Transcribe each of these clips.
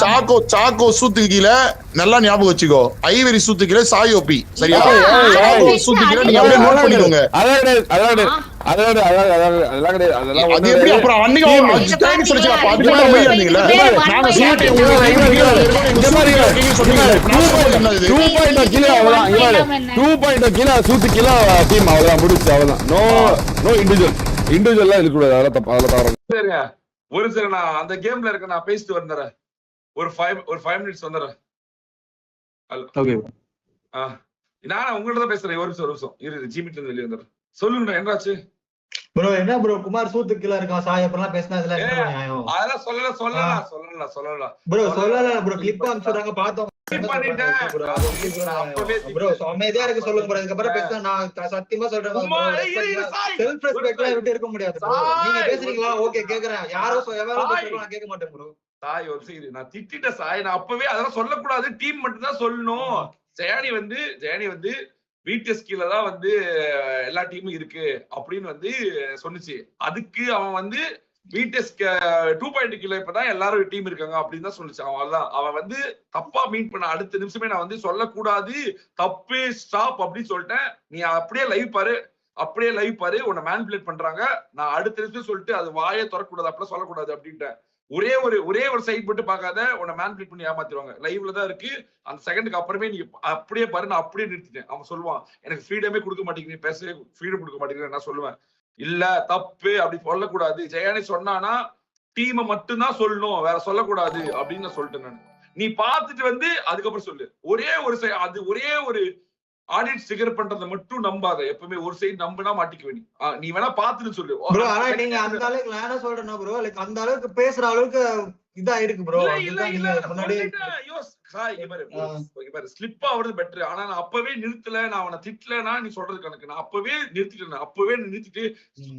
Choco சூத்துக்கு கீழே நல்லா ஞாபகம் வச்சுக்கோ. ஐவரி சூத்து கீழே சாயோபி. சரியா? சூத்து கீழே நீங்க அப்படியே நோட் பண்ணிக்கோங்க. அது எப்படி அப்புறம் அன்னைக்கு சொல்லிச்சு ஒரு சில நான் அந்த கேம்ல இருக்க நான் பேசிட்டு வந்துடுறேன். ஒரு 5 மினிட்ஸ் வந்துடுறேன். நான் உங்கள்ட்ட தான் பேசுறேன். ஒரு நிமிஷம் இரு, ஜிமிட்ல வெளியே வந்துடுறேன். சொல்லுங்க என்னாச்சு ப்ரோ? என்ன ப்ரோ குமார் சூத்துக்கு கீழ இருக்கான் சாய் அப்பலாம் பேசினா அதெல்லாம் சொல்லல ப்ரோ. சொல்லல ப்ரோ, கிளிப் அனுப்பிச்சுறாங்க பார்த்தோம். ப்ரோ அமைதியா இருக்க சொல்லுங்க ப்ரோ. இதுக்கப்புறம் பேசினா நான் சத்தியமா சொல்றேன், செல்ஃப் ரெஸ்பெக்ட்லாம் விட்டு இருக்க முடியாது ப்ரோ. நீங்க பேசுறீங்களா? ஓகே கேக்குறேன். யாரோ நான் கேட்க மாட்டேன் ப்ரோ. சாய் ஒரு சீரி நான் திட்டிட்ட சாய். நான் அப்பவே அதெல்லாம் சொல்லக்கூடாது, டீம் மட்டும் தான் சொல்லணும். ஜெயானி வந்து பிடிஎஸ் கீழ தான் வந்து எல்லா டீமும் இருக்கு அப்படின்னு வந்து சொன்னுச்சு. அதுக்கு அவன் வந்து பிடிஎஸ் 2.0 கீழ இப்பதான் எல்லாரும் டீம் இருக்காங்க அப்படின்னு தான் சொல்லிச்சு. அவன் வந்து தப்பா மீன் பண்ண அடுத்த நிமிஷமே நான் வந்து சொல்லக்கூடாது, தப்பு, ஸ்டாப் அப்படின்னு சொல்லிட்டேன். நீ அப்படியே லைவ் பாரு உன்னை மேனிபுலேட் பண்றாங்க. நான் அடுத்த நிமிஷம் சொல்லிட்டு அது வாயை திறக்கக்கூடாது, அப்படிலாம் சொல்லக்கூடாது அப்படின்ட்டேன். ஒரே ஒரு சைட் மட்டும் பார்க்காத, உன்னை மேனிபுலேட் பண்ணி ஏமாத்திடுவாங்க. லைவ்ல தான் இருக்கு. அந்த செகண்டுக்கு அப்புறமே நீ அப்படியே பாரு. நான் அப்படியே நிறுத்திட்டேன். அவன் சொல்லுவான் எனக்கு ஃப்ரீடமே கொடுக்க மாட்டேங்கிறீங்க, பேசவே ஃப்ரீடம் கொடுக்க மாட்டேங்கிறேன். நான் சொல்லுவேன் இல்ல தப்பு அப்படி சொல்லக்கூடாது. ஜெயானி சொன்னானா டீமை மட்டும்தான் சொல்லணும், வேற சொல்லக்கூடாது அப்படின்னு நான் சொல்லிட்டேன். நான் நீ பார்த்துட்டு வந்து அதுக்கப்புறம் சொல்லு. ஒரே ஒரு ஆடியன்ஸ் ட்ரிகர் பண்றத மட்டும் நம்பாத. எப்பவுமே ஒரு சைடு நம்பினா மாட்டிக்க வேண்டி. நீ வேணா பாத்துட்டு சொல்லு ப்ரோ. ஆனா நீங்க அந்த அளவுக்கு நான் என்ன சொல்றேன்னா ப்ரோ, லைக் அந்த அளவுக்கு பேசுற அளவுக்கு இதா இருக்கு ப்ரோ. முன்னாடி ஸ்லிப் ஆவறது பெட்டர். ஆனா நான் அப்பவே நிறுத்தல, நான் அவனை திட்டலனா நீ சொல்றது கணக்கு. நான் அப்பவே நிறுத்திட்டு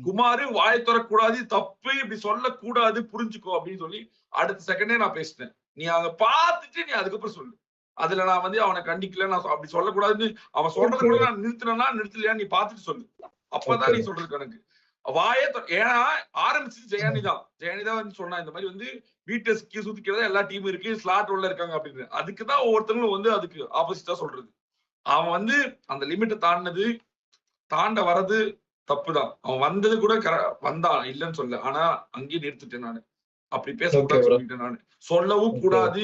குமார் வாய் தரக்கூடாது, தப்பு இப்படி சொல்லக்கூடாது, புரிஞ்சுக்கோ அப்படின்னு சொல்லி அடுத்த செகண்டே நான் பேசிட்டேன். நீ அங்க பாத்துட்டு நீ அதுக்கப்புறம் சொல்லு. அதுல நான் வந்து அவனை கண்டிக்கல, நான் அப்படி சொல்லக்கூடாதுன்னு அவன் சொல்றது கூட நான் நிறுத்தலையா நீ பாத்துட்டு சொல்லு. அப்பதான் நீ சொல்றது கணக்கு. ஏன்னா ஆரம்பிச்சு ஜெயானி தான் வந்து சொன்னா இந்த மாதிரி வந்து பிடிஎஸ் சுத்திக்கிறதா எல்லா டீமும் இருக்கு, ஸ்லாட் உள்ள இருக்காங்க அப்படின்னு. அதுக்குதான் ஒவ்வொருத்தங்களும் வந்து அதுக்கு ஆப்போசிட்டா சொல்றது. அவன் வந்து அந்த லிமிட்டை தாண்ட வர்றது தப்புதான். அவன் வந்தது கூட வந்தான் இல்லைன்னு சொல்ல, ஆனா அங்கேயே நிறுத்திட்டேன் நானு. அப்படி பேசக்கூடாது சொல்லிட்டேன் நானு. சொல்லவும் கூடாது.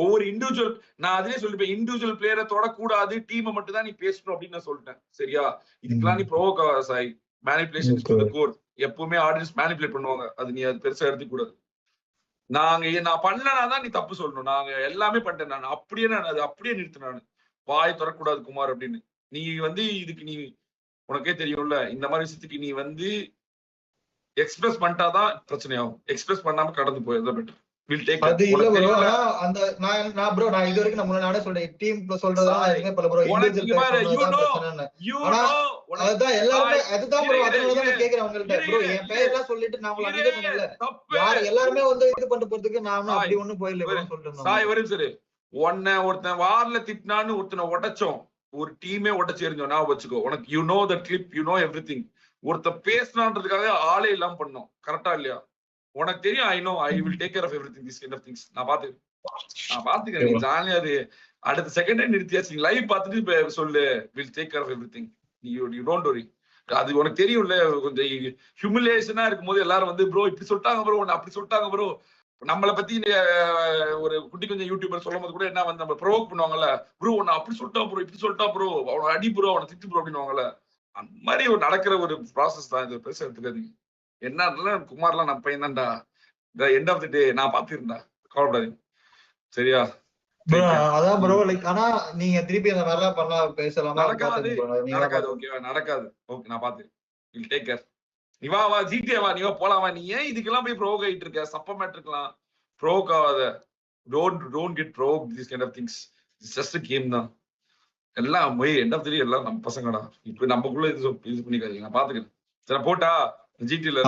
ஒவ்வொரு இண்டிவிஜுவல் நான் அதே சொல்லிப்பேன், இண்டிவிஜுவல் பிளேயரை தொடக்கூடாது, டீமை மட்டும் தான் நீ பேசணும் அப்படின்னு நான் சொல்லிட்டேன். சரியா? இதுக்கெல்லாம் நீ provoke Sai. Manipulation is to the core. எப்பவுமே ஆடியன்ஸ் மேனிபுலேட் பண்ணுவாங்க. அது நீ அது பெருசா எடுத்துக்க கூடாது. நான் பண்ணலனா தான் நீ தப்பு சொல்லணும். நாங்க எல்லாமே பண்ணிட்டேன். நான் அப்படியே நிறுத்தினேன். நான் வாய் திறக்கக்கூடாது குமார் அப்படின்னு. நீ வந்து இதுக்கு நீ உனக்கே தெரியும்ல, இந்த மாதிரி விஷயத்துக்கு நீ வந்து எக்ஸ்பிரஸ் பண்ணிட்டாதான் பிரச்சனையாகும். எக்ஸ்பிரஸ் பண்ணாம கடந்து போயதான் பெட்டர். அது இல்ல ப்ரோ. அந்த நான் ப்ரோ நான் இது வரைக்கும் நம்ம நானே சொல்றேன், டீம் சொல்றதா எதுவுமே பண்ணல ப்ரோ. அதுதான் எல்லாருமே அதுதான் ப்ரோ. அதனாலதான் நான் கேக்குறேன் உங்கள்ட்ட ப்ரோ. என் பேரெல்லாம் சொல்லிட்டு நான் உங்களை அன்னைக்கே சொன்னேன்ல, யாரு எல்லாருமே வந்து இது பண்ணிட்டு போறதுக்கு நான் அப்படி ஒண்ணும் போயிடல சொல்லிட்டு. சாய் வரும் சரி. ஒருத்தன் வார்ல திட்டினான்னு ஒருத்தனை உடைச்சோம், ஒரு டீமே உடைச்சு எறிஞ்சோம். நான் வச்சுக்கோ, உனக்கு you know the clip, you know everything. ஒருத்த பேசினான்றதுக்காக ஆளே இல்லாம பண்ணோம். கரெக்டா இல்லையா? உனக்கு தெரியும். I know I will take care of everything, this kind of things. நான் பாத்துக்கிறேன். நீ ஜாலியா அது அடுத்த செகண்டே நிறுத்தியாச்சு. லைவ் பார்த்துட்டு சொல்லு will take care of everything. You don't worry. அது உனக்கு தெரியும்ல. கொஞ்சம் ஹியூமிலியேஷனா இருக்கும்போது எல்லாரும் வந்து ப்ரோ இப்படி சொல்லிட்டாங்க ப்ரோ, அப்படி சொல்லிட்டாங்க ப்ரோ. நம்மளை பத்தி ஒரு குட்டி கொஞ்சம் யூடியூபர் சொல்லும் போது கூட என்ன வந்து நம்ம ப்ரோவோக் பண்ணுவாங்கல்ல, ப்ரோ உன்னை அப்படி சொல்லிட்டா ப்ரோ, இப்படி சொல்லிட்டா ப்ரோ, அவனை அடி ப்ரோ, அவனை திட்டு ப்ரோ அப்படின்னுவாங்கல்ல. அந்த மாதிரி ஒரு நடக்கிற ஒரு ப்ராசஸ் தான் இது. பெருசா எடுத்துக்காதீங்க. என்ன குமார்லாம் நம்ம பையன் தான்டா. எண்ட் ஆஃப் தி டே நான் பாத்துருந்தா கவலைப்படாதீங்க. சரியா? அதான் ப்ரோ. லைக் ஆனா நீங்க திருப்பி அந்த மாதிரிலாம் பண்ணா பேசலாமா? நடக்காது. ஓகேவா? நடக்காது. ஓகே நான் பாத்து வில் டேக் கேர். நீ வா ஜிடிஏ வா, நீ வா போலாமா? நீ ஏன் இதுக்கெல்லாம் போய் ப்ரோவோக் ஆயிட்டு இருக்க? சப்பமேட் இருக்கலாம். ப்ரோவோக் ஆகாத. Don't get provoke this kind of things. It's just a game தான். எல்லாம் போய் எண்ட் ஆஃப் தி டே எல்லாம் நம்ம பசங்கடா. இப்ப நமக்குள்ள இது பண்ணிக்காதீங்க. நான் பாத்துக்கிறேன். சரி போட்டா ஜிடில